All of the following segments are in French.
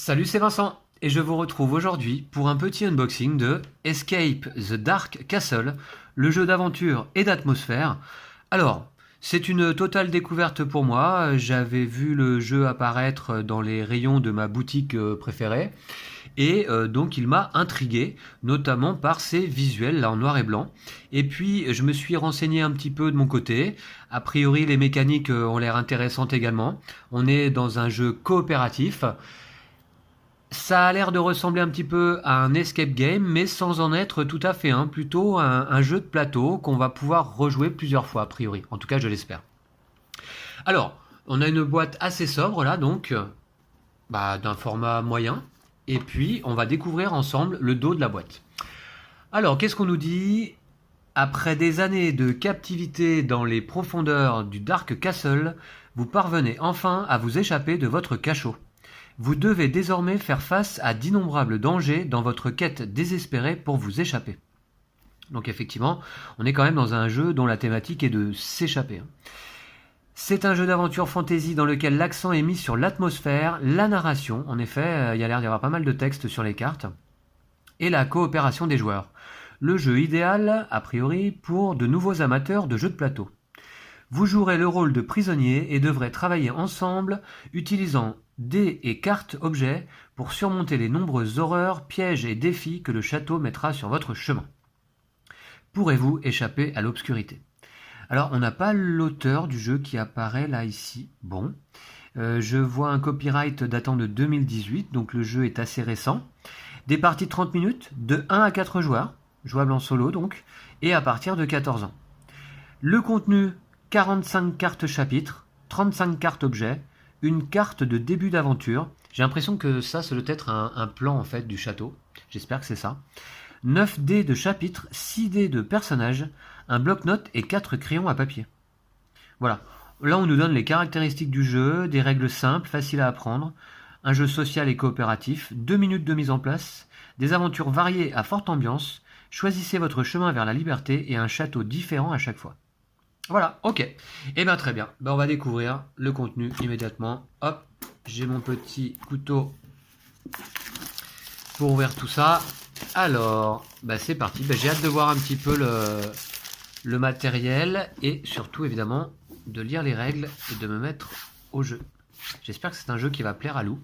Salut, c'est Vincent et je vous retrouve aujourd'hui pour un petit unboxing de Escape the Dark Castle, le jeu d'aventure et d'atmosphère. Alors, c'est une totale découverte pour moi, j'avais vu le jeu apparaître dans les rayons de ma boutique préférée et donc il m'a intrigué, notamment par ses visuels là en noir et blanc. Et puis je me suis renseigné un petit peu de mon côté, a priori les mécaniques ont l'air intéressantes également. On est dans un jeu coopératif. Ça a l'air de ressembler un petit peu à un escape game, mais sans en être tout à fait un. Plutôt un jeu de plateau qu'on va pouvoir rejouer plusieurs fois, a priori. En tout cas, je l'espère. Alors, on a une boîte assez sobre là, donc, d'un format moyen. Et puis, on va découvrir ensemble le dos de la boîte. Alors, qu'est-ce qu'on nous dit? Après des années de captivité dans les profondeurs du Dark Castle, vous parvenez enfin à vous échapper de votre cachot. Vous devez désormais faire face à d'innombrables dangers dans votre quête désespérée pour vous échapper. Donc effectivement, on est quand même dans un jeu dont la thématique est de s'échapper. C'est un jeu d'aventure fantasy dans lequel l'accent est mis sur l'atmosphère, la narration, en effet, il y a l'air d'y avoir pas mal de textes sur les cartes, et la coopération des joueurs. Le jeu idéal, a priori, pour de nouveaux amateurs de jeux de plateau. Vous jouerez le rôle de prisonnier et devrez travailler ensemble, utilisant dés et cartes objets pour surmonter les nombreuses horreurs, pièges et défis que le château mettra sur votre chemin. Pourrez-vous échapper à l'obscurité? Alors, on n'a pas l'auteur du jeu qui apparaît là ici. Bon, je vois un copyright datant de 2018, donc le jeu est assez récent. Des parties de 30 minutes, de 1 à 4 joueurs, jouables en solo donc, et à partir de 14 ans. Le contenu, 45 cartes chapitres, 35 cartes objets, une carte de début d'aventure. J'ai l'impression que ça doit être un plan en fait du château. J'espère que c'est ça. 9 dés de chapitres, 6 dés de personnages, un bloc-notes et 4 crayons à papier. Voilà. Là, on nous donne les caractéristiques du jeu, des règles simples, faciles à apprendre, un jeu social et coopératif, 2 minutes de mise en place, des aventures variées à forte ambiance, choisissez votre chemin vers la liberté et un château différent à chaque fois. Voilà, ok. Et bien très bien, on va découvrir le contenu immédiatement. Hop, j'ai mon petit couteau pour ouvrir tout ça. Alors, c'est parti, j'ai hâte de voir un petit peu le matériel et surtout évidemment de lire les règles et de me mettre au jeu. J'espère que c'est un jeu qui va plaire à Lou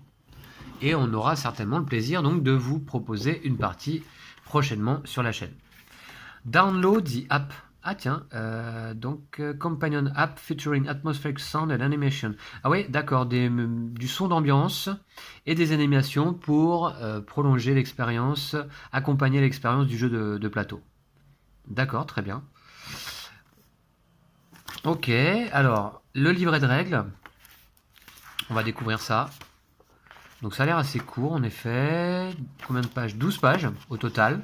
et on aura certainement le plaisir donc de vous proposer une partie prochainement sur la chaîne. Download the app. Ah tiens, Companion App featuring atmospheric sound and animation. Ah oui, d'accord, du son d'ambiance et des animations pour prolonger l'expérience, accompagner l'expérience du jeu de plateau. D'accord, très bien. Ok, alors, le livret de règles. On va découvrir ça. Donc ça a l'air assez court en effet. Combien de pages? 12 pages au total.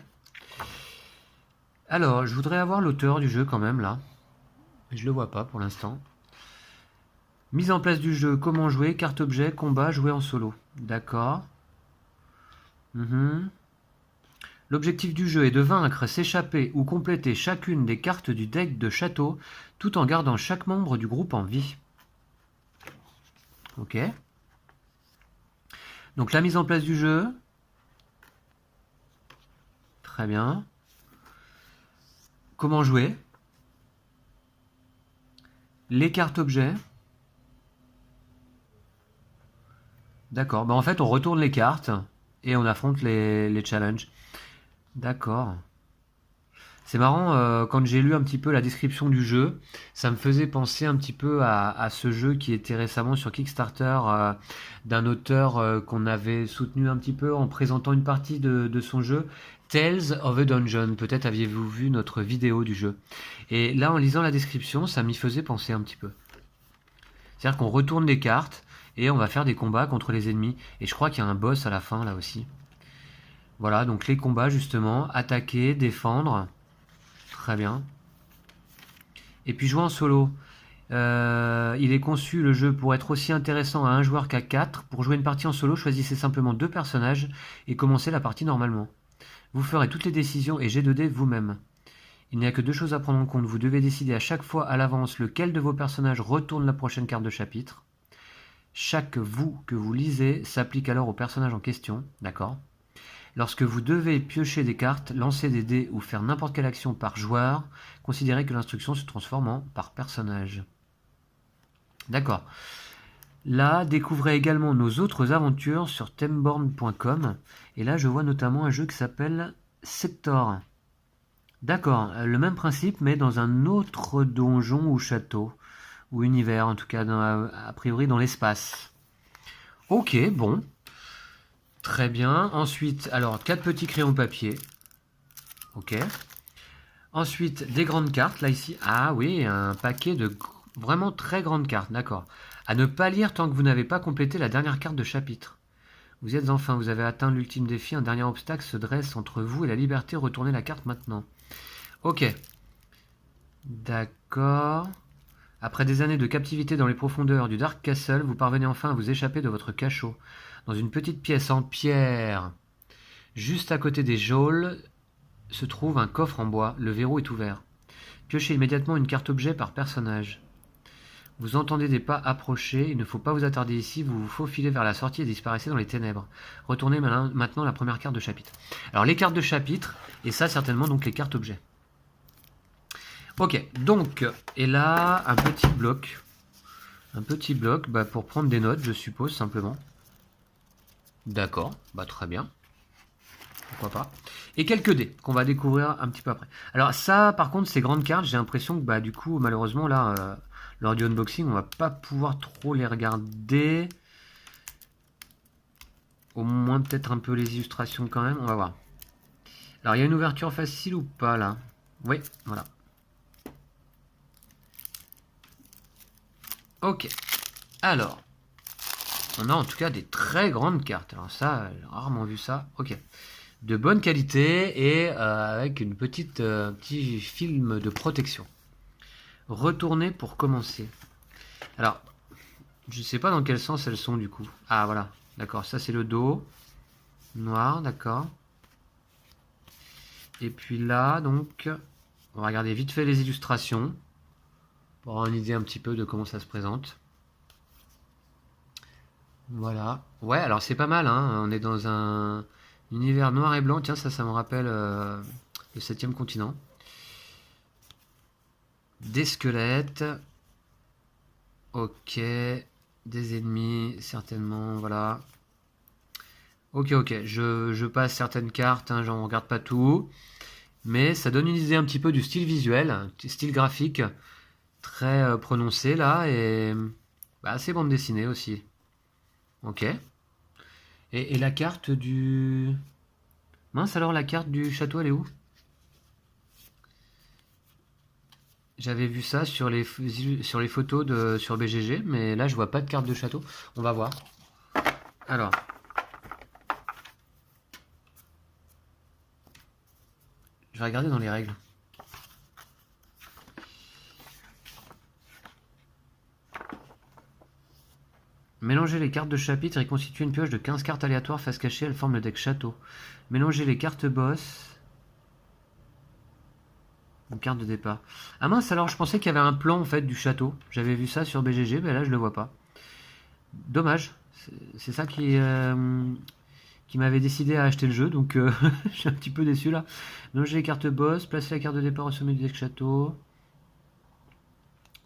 Alors, je voudrais avoir l'auteur du jeu quand même, là. Je le vois pas pour l'instant. Mise en place du jeu, comment jouer, carte objet, combat, jouer en solo. D'accord. L'objectif du jeu est de vaincre, s'échapper ou compléter chacune des cartes du deck de château, tout en gardant chaque membre du groupe en vie. Ok. Donc la mise en place du jeu. Très bien. Comment jouer? Les cartes objets. D'accord. En fait, on retourne les cartes et on affronte les challenges. D'accord. C'est marrant, quand j'ai lu un petit peu la description du jeu, ça me faisait penser un petit peu à ce jeu qui était récemment sur Kickstarter d'un auteur qu'on avait soutenu un petit peu en présentant une partie de son jeu, Tales of a Dungeon. Peut-être aviez-vous vu notre vidéo du jeu. Et là, en lisant la description, ça m'y faisait penser un petit peu. C'est-à-dire qu'on retourne les cartes et on va faire des combats contre les ennemis. Et je crois qu'il y a un boss à la fin, là aussi. Voilà, donc les combats, justement. Attaquer, défendre. Très bien. Et puis jouer en solo. Il est conçu, le jeu, pour être aussi intéressant à un joueur qu'à 4. Pour jouer une partie en solo, choisissez simplement 2 personnages et commencez la partie normalement. Vous ferez toutes les décisions et jets de dés vous-même. Il n'y a que 2 choses à prendre en compte. Vous devez décider à chaque fois à l'avance lequel de vos personnages retourne la prochaine carte de chapitre. Chaque vous que vous lisez s'applique alors au personnage en question, d'accord? Lorsque vous devez piocher des cartes, lancer des dés ou faire n'importe quelle action par joueur, considérez que l'instruction se transforme en par personnage. D'accord. Là, découvrez également nos autres aventures sur themborn.com. Et là, je vois notamment un jeu qui s'appelle Sector. D'accord, le même principe, mais dans un autre donjon ou château, ou univers, en tout cas, a priori dans l'espace. Ok, bon. Très bien. Ensuite, alors, 4 petits crayons papier. Ok. Ensuite, des grandes cartes, là, ici. Ah oui, un paquet de vraiment très grandes cartes, d'accord. À ne pas lire tant que vous n'avez pas complété la dernière carte de chapitre. Vous êtes enfin, vous avez atteint l'ultime défi, un dernier obstacle se dresse entre vous et la liberté, retournez la carte maintenant. Ok. D'accord. Après des années de captivité dans les profondeurs du Dark Castle, vous parvenez enfin à vous échapper de votre cachot. Dans une petite pièce en pierre, juste à côté des geôles, se trouve un coffre en bois. Le verrou est ouvert. Piochez immédiatement une carte objet par personnage. Vous entendez des pas approcher, il ne faut pas vous attarder ici, vous vous faufilez vers la sortie et disparaissez dans les ténèbres. Retournez maintenant la première carte de chapitre. Alors les cartes de chapitre, et ça certainement donc les cartes objets. Ok, donc, et là, un petit bloc. Un petit bloc pour prendre des notes, je suppose, simplement. D'accord, très bien. Pourquoi pas. Et quelques dés, qu'on va découvrir un petit peu après. Alors ça, par contre, ces grandes cartes, j'ai l'impression que, du coup, malheureusement, là, lors du unboxing, on va pas pouvoir trop les regarder. Au moins, peut-être un peu les illustrations quand même, on va voir. Alors, il y a une ouverture facile ou pas, là? Oui, voilà. Ok. Alors, on a en tout cas des très grandes cartes. Alors ça, j'ai rarement vu ça. Ok. De bonne qualité et avec une petit film de protection. Retournez pour commencer. Alors, je ne sais pas dans quel sens elles sont du coup. Ah voilà, d'accord, ça c'est le dos. Noir, d'accord. Et puis là, donc, on va regarder vite fait les illustrations. Pour avoir une idée un petit peu de comment ça se présente. Voilà. Ouais, alors c'est pas mal, hein. On est dans un univers noir et blanc. Tiens, ça me rappelle le 7e continent. Des squelettes. Ok. Des ennemis, certainement, voilà. Ok, je passe certaines cartes, hein, j'en regarde pas tout. Mais ça donne une idée un petit peu du style visuel, un style graphique très prononcé là, et assez bande dessinée aussi. Ok. Et la carte du... Mince alors, la carte du château, elle est où? J'avais vu ça sur les photos sur BGG, mais là je vois pas de carte de château. On va voir. Alors. Je vais regarder dans les règles. Mélanger les cartes de chapitre et constituer une pioche de 15 cartes aléatoires face cachée, elle forme le deck château. Mélanger les cartes boss. Une carte de départ. Ah mince, alors je pensais qu'il y avait un plan en fait du château. J'avais vu ça sur BGG, mais là je le vois pas. Dommage. C'est ça qui m'avait décidé à acheter le jeu, donc je suis un petit peu déçu là. Mélanger les cartes boss, placer la carte de départ au sommet du deck château.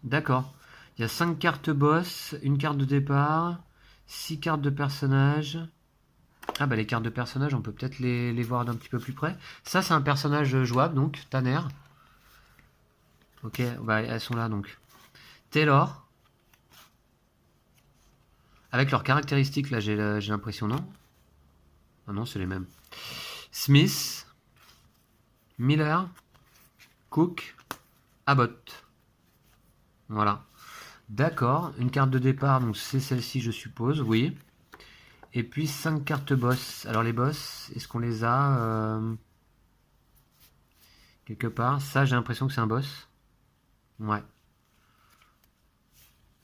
D'accord. Il y a 5 cartes boss, une carte de départ, 6 cartes de personnage. Ah les cartes de personnage, on peut peut-être les voir d'un petit peu plus près. Ça, c'est un personnage jouable, donc, Tanner. Ok, elles sont là, donc. Taylor. Avec leurs caractéristiques, là, j'ai l'impression, non? Ah non, c'est les mêmes. Smith. Miller. Cook. Abbott. Voilà. D'accord, une carte de départ, donc c'est celle-ci, je suppose, oui. Et puis 5 cartes boss. Alors les boss, est-ce qu'on les a quelque part? Ça, j'ai l'impression que c'est un boss. Ouais.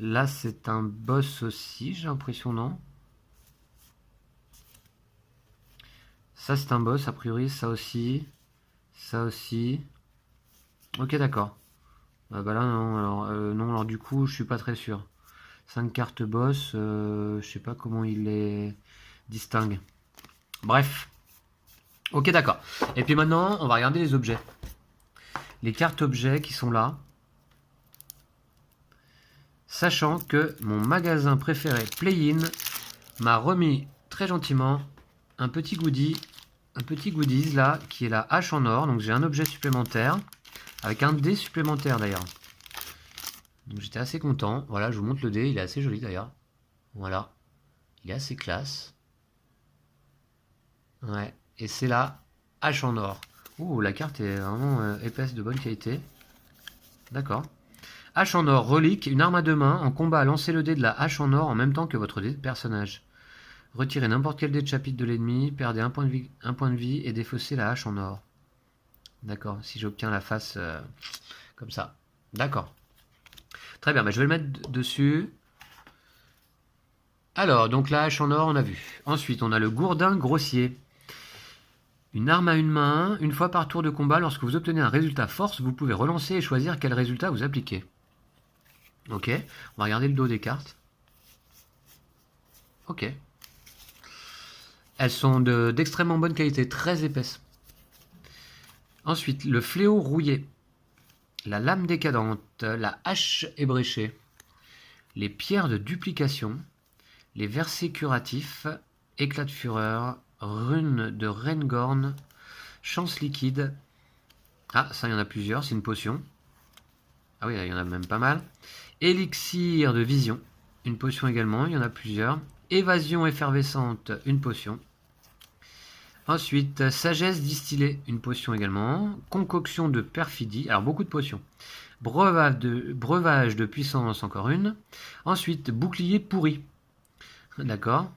Là, c'est un boss aussi, j'ai l'impression, non? Ça, c'est un boss, a priori, ça aussi. Ça aussi. Ok, d'accord. Là, non, alors du coup, je suis pas très sûr. 5 cartes boss, je sais pas comment il les distingue. Bref. Ok, d'accord. Et puis maintenant, on va regarder les objets. Les cartes objets qui sont là. Sachant que mon magasin préféré, Play-in, m'a remis très gentiment un petit goodies là, qui est la hache en or. Donc j'ai un objet supplémentaire, avec un dé supplémentaire d'ailleurs. Donc j'étais assez content. Voilà, je vous montre le dé, il est assez joli d'ailleurs. Voilà, il est assez classe. Ouais, et c'est la hache en or. Ouh, la carte est vraiment épaisse, de bonne qualité. D'accord. Hache en or, relique, une arme à deux mains. En combat, lancez le dé de la hache en or en même temps que votre dé de personnage. Retirez n'importe quel dé de chapitre de l'ennemi, perdez un point de vie et défaussez la hache en or. D'accord, si j'obtiens la face comme ça. D'accord. Très bien, bah, je vais le mettre dessus. Alors, donc la hache en or, on a vu. Ensuite, on a le gourdin grossier. Une arme à une main. Une fois par tour de combat, lorsque vous obtenez un résultat force, vous pouvez relancer et choisir quel résultat vous appliquez. Ok, on va regarder le dos des cartes. Ok. Elles sont d'extrêmement bonne qualité, très épaisses. Ensuite, le fléau rouillé. La lame décadente, la hache ébréchée. Les pierres de duplication. Les versets curatifs. Éclat de fureur. Rune de Rengorn. Chance liquide. Ah, ça, il y en a plusieurs, c'est une potion. Ah oui, il y en a même pas mal. Élixir de vision, une potion également, il y en a plusieurs. Évasion effervescente, une potion. Ensuite, sagesse distillée, une potion également. Concoction de perfidie, alors beaucoup de potions. Breuvage de puissance, encore une. Ensuite, bouclier pourri. D'accord.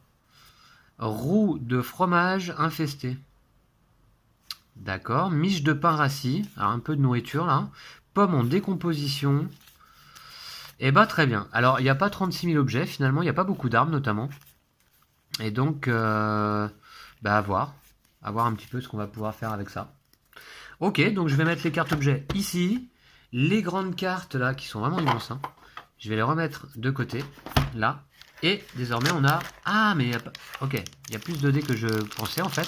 Roue de fromage infesté. D'accord. Miche de pain rassis, alors un peu de nourriture là. Pomme en décomposition. Et bah très bien. Alors il n'y a pas 36 000 objets finalement, il n'y a pas beaucoup d'armes notamment. Et donc bah à voir un petit peu ce qu'on va pouvoir faire avec ça. Ok, donc je vais mettre les cartes objets ici. Les grandes cartes là qui sont vraiment immenses. Hein. Je vais les remettre de côté là. Et désormais on a... Ah mais il y a pas... Ok, il y a plus de dés que je pensais en fait.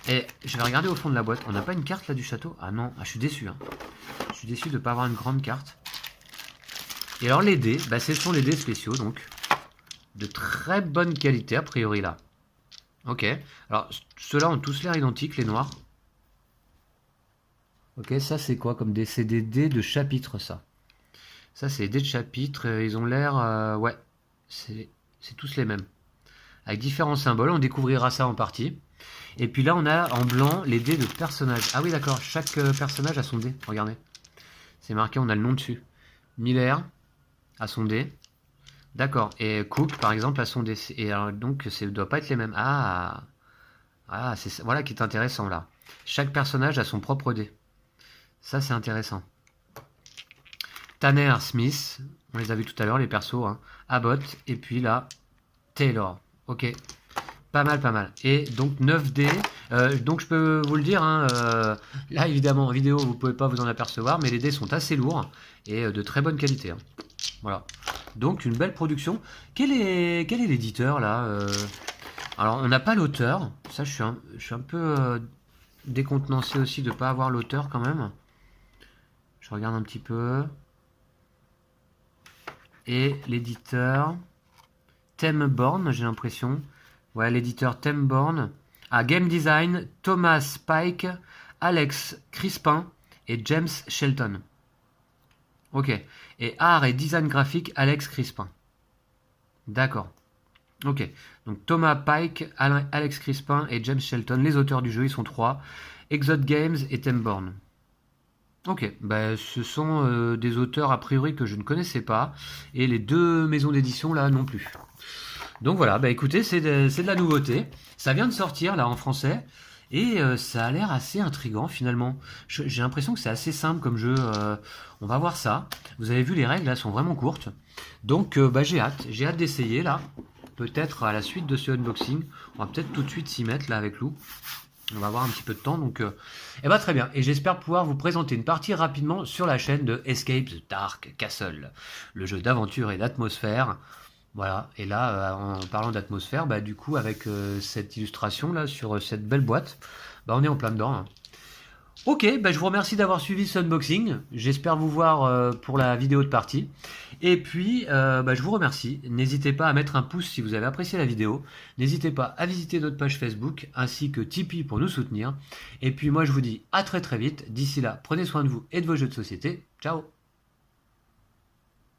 Et je vais regarder au fond de la boîte. On n'a pas une carte là du château? Ah non, je suis déçu. Hein. Je suis déçu de ne pas avoir une grande carte. Et alors les dés, bah, ce sont les dés spéciaux donc. De très bonne qualité a priori là. Ok. Alors ceux-là ont tous l'air identiques, les noirs. Ok, ça c'est quoi comme dés? C'est des dés de chapitre ça. Ça c'est des dés de chapitre. Ils ont l'air... ouais. C'est tous les mêmes. Avec différents symboles. On découvrira ça en partie. Et puis là, on a en blanc les dés de personnages. Ah oui, d'accord. Chaque personnage a son dé. Regardez. C'est marqué, on a le nom dessus. Miller a son dé. D'accord. Et Cook, par exemple, a son dé. Et alors, donc, ça ne doit pas être les mêmes. Ah, c'est voilà qui est intéressant là. Chaque personnage a son propre dé. Ça, c'est intéressant. Tanner, Smith. On les a vus tout à l'heure, les persos. Hein. Abbott. Et puis là, Taylor. Ok. Pas mal, pas mal. Et donc 9 dés. Donc je peux vous le dire, hein, là évidemment en vidéo vous pouvez pas vous en apercevoir, mais les dés sont assez lourds et de très bonne qualité. Hein. Voilà. Donc une belle production. Quel est l'éditeur là Alors on n'a pas l'auteur. Ça je suis un peu décontenancé aussi de ne pas avoir l'auteur quand même. Je regarde un petit peu. Et l'éditeur Themborn, j'ai l'impression. Ouais, l'éditeur Themborn. Ah, Game Design, Thomas Pike, Alex Crispin et James Shelton. Ok. Et Art et Design graphique, Alex Crispin. D'accord. Ok. Donc Thomas Pike, Alex Crispin et James Shelton. Les auteurs du jeu, ils sont 3. Exode Games et Themborn. Ok. Bah, ce sont des auteurs a priori que je ne connaissais pas. Et les deux maisons d'édition là non plus. Donc voilà, bah écoutez, c'est de la nouveauté. Ça vient de sortir là en français et ça a l'air assez intriguant finalement. J'ai l'impression que c'est assez simple comme jeu. On va voir ça. Vous avez vu les règles là sont vraiment courtes. Donc bah j'ai hâte d'essayer là. Peut-être à la suite de ce unboxing, on va peut-être tout de suite s'y mettre là avec Lou. On va avoir un petit peu de temps, donc eh ben, très bien. Et j'espère pouvoir vous présenter une partie rapidement sur la chaîne de Escape the Dark Castle, le jeu d'aventure et d'atmosphère. Voilà, et là, en parlant d'atmosphère, bah, du coup, avec cette illustration là sur cette belle boîte, bah, on est en plein dedans, hein. Ok, bah, je vous remercie d'avoir suivi ce unboxing. J'espère vous voir pour la vidéo de partie. Et puis, bah, je vous remercie. N'hésitez pas à mettre un pouce si vous avez apprécié la vidéo. N'hésitez pas à visiter notre page Facebook ainsi que Tipeee pour nous soutenir. Et puis moi, je vous dis à très très vite. D'ici là, prenez soin de vous et de vos jeux de société. Ciao!